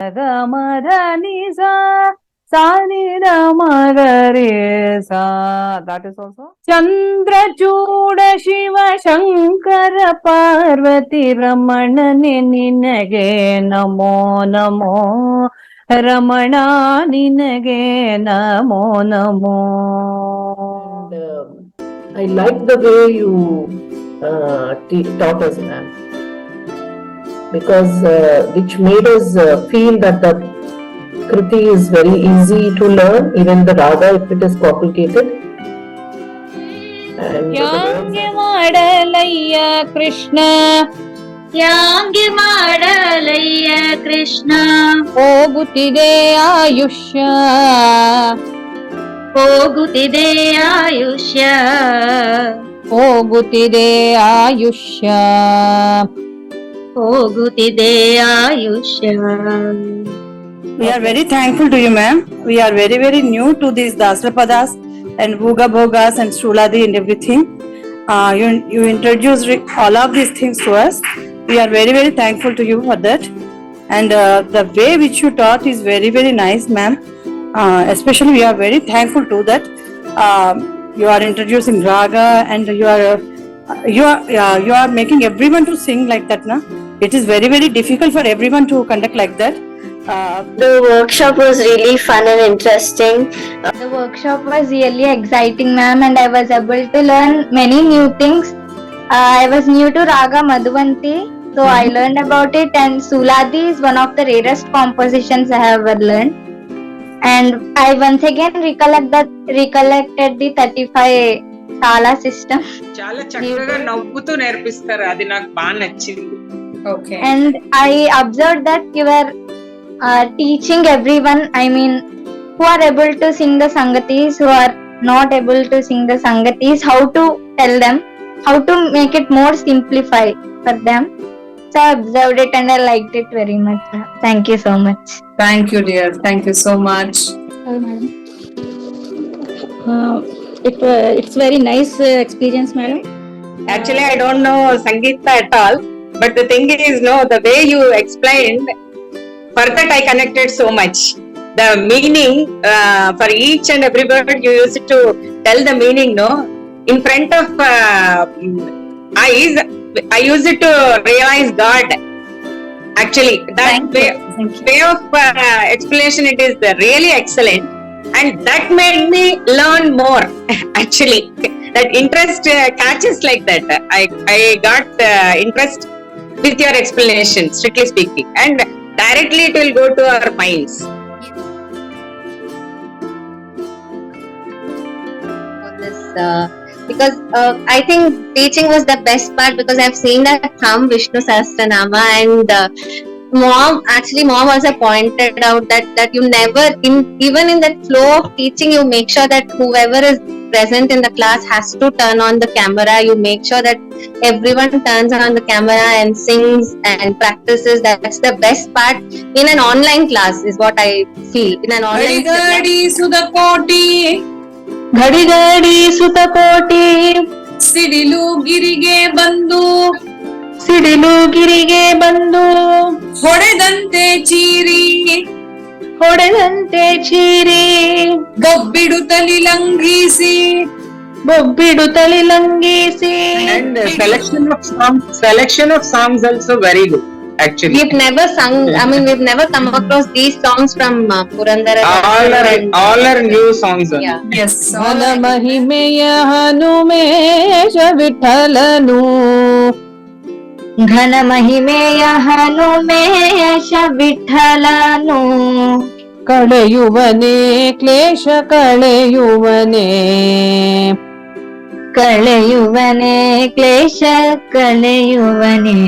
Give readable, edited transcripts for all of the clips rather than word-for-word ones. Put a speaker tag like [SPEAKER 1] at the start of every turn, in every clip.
[SPEAKER 1] That is also Chandrachuda Shiva Shankara Parvati Ramanane Ninage Namo Namo Ramana Ninage Namo Namo.
[SPEAKER 2] And, I like the way you taught us, ma'am, because which made us feel that the Kriti is very easy to learn, even the raga if it is complicated. And
[SPEAKER 1] Yangi Madalayya Krishna,
[SPEAKER 3] Yangi Madalayya Krishna,
[SPEAKER 1] Ogutide Ayushya,
[SPEAKER 3] Ogutide Ayushya,
[SPEAKER 1] Ogutide Ayushya,
[SPEAKER 3] Ogutide Ayushya.
[SPEAKER 4] We are very thankful to you, ma'am. We are very, very new to these Dasarapadas and Bhoga Bhogas and Shruladi and everything. You introduced all of these things to us. We are very, very thankful to you for that. And the way which you taught is very, very nice, ma'am. Especially we are very thankful to that. You are introducing raga and you are making everyone to sing like that, na? It is very, very difficult for everyone to conduct like that.
[SPEAKER 3] The workshop was really fun and interesting. The workshop was really exciting, ma'am, and I was able to learn many new things. I was new to Raga Madhuvanti, so I learned about it, and Suladi is one of the rarest compositions I have ever learned. And I once again recollected the 35 Tala system.
[SPEAKER 5] చాలా చక్కగా నవ్వుతూ నేర్పిస్తారు, అది నాకు బాగా నచ్చింది.
[SPEAKER 1] Okay.
[SPEAKER 3] And I observed that you were teaching everyone, I mean, who are able to sing the Sangatis, who are not able to sing the Sangatis, how to tell them, how to make it more simplified for them. So I observed it and I liked it very much. Thank you so much.
[SPEAKER 1] Thank you, dear. Thank you so much.
[SPEAKER 6] Madam. It's very nice experience, madam.
[SPEAKER 5] Actually, I don't know Sangeeta at all, but the thing is, no, the way you explained, for that I connected so much. The meaning for each and every word you used to tell the meaning, no, in front of eyes, I used it to realize God. Actually, that way of explanation, it is really excellent, and that made me learn more. Actually, that interest catches like that. I got interest with your explanation, strictly speaking, and directly it will go to our minds.
[SPEAKER 3] Because I think teaching was the best part, because I've seen that from Vishnu Sahasranama, and mom also pointed out that you never, even in that flow of teaching, you make sure that whoever is present in the class has to turn on the camera. You make sure that everyone turns on the camera and sings and practices. That's the best part in an online class, is what I feel. In an online class.
[SPEAKER 1] Ghadi ghadi sutakoti,
[SPEAKER 5] ಸಿಡಿಲು ಗಿರಿಗೆ ಬಂದು ಹೊಡೆದಂತೆ ಚೀರಿ ಬೊಬ್ಬಿಡು ತಲಿ ಲಂಘಿಸಿ and selection of songs also very good. Actually,
[SPEAKER 3] We've never sung, we've never come across these songs from Purandara.
[SPEAKER 5] all are new songs.
[SPEAKER 3] Yeah.
[SPEAKER 1] yes. Ghana Mahimeya Hanumesh Vithalanu,
[SPEAKER 3] Ghana Mahimeya Hanumesh Vithalanu,
[SPEAKER 1] Kalayuvane Klesha Kalayuvane,
[SPEAKER 3] Klesha Kalayuvane.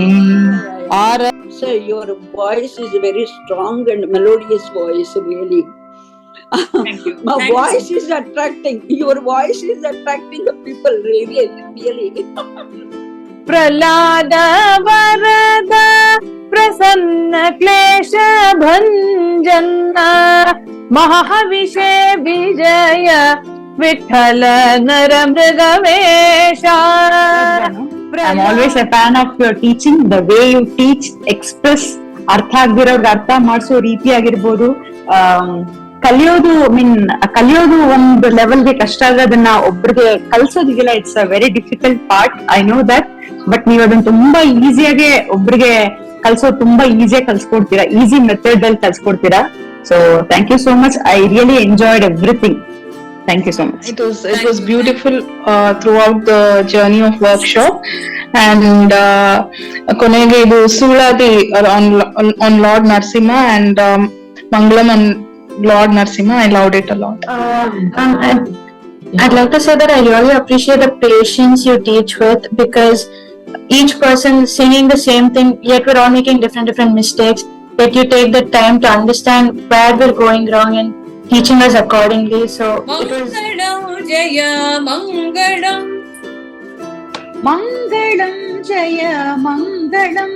[SPEAKER 6] So your voice is very strong and melodious voice, really.
[SPEAKER 5] Thank you.
[SPEAKER 6] My voice is attracting. Your voice is attracting the people, really.
[SPEAKER 1] Pralada Varada Prasanna Klesha Bhanjana Mahavishe Vijaya Vithala Naramrigavesha.
[SPEAKER 7] I'm always a fan of your teaching. The way you teach, express ಅರ್ಥ ಆಗದಿರೋರ್ಗೆ ಅರ್ಥ ಮಾಡಿಸೋ ರೀತಿ ಆಗಿರ್ಬೋದು, ಕಲಿಯೋದು ಒಂದು ಲೆವೆಲ್ಗೆ ಕಷ್ಟ ಆದ್ರೆ ಅದನ್ನ ಒಬ್ರಿಗೆ ಕಲ್ಸೋದಿಲ್ಲ. It's a very difficult part, I know that. But ನೀವು ಅದನ್ನ ತುಂಬಾ ಈಸಿಯಾಗೆ ಒಬ್ರಿಗೆ ಕಲ್ಸೋದು ತುಂಬಾ ಈಸಿಯಾಗಿ ಕಲ್ಸ್ಕೊಡ್ತೀರಾ, ಈಸಿ ಮೆಥಡ್ ಅಲ್ಲಿ ಕಲ್ಸ್ಕೊಡ್ತೀರಾ. So thank you so much. I really enjoyed everything. Thank you so much.
[SPEAKER 8] It was beautiful throughout the journey of workshop, and konege idu Suladi on Lord Narasimha and Mangalam on Lord Narasimha. I loved it a lot.
[SPEAKER 9] I'd like to say that I really appreciate the patience you teach with, because each person singing the same thing, yet we're all making different mistakes. Yet you take the time to understand where we're going wrong and teaching us accordingly. So
[SPEAKER 10] Mangalam Jaya Mangalam,
[SPEAKER 11] Mangalam Jaya Mangalam.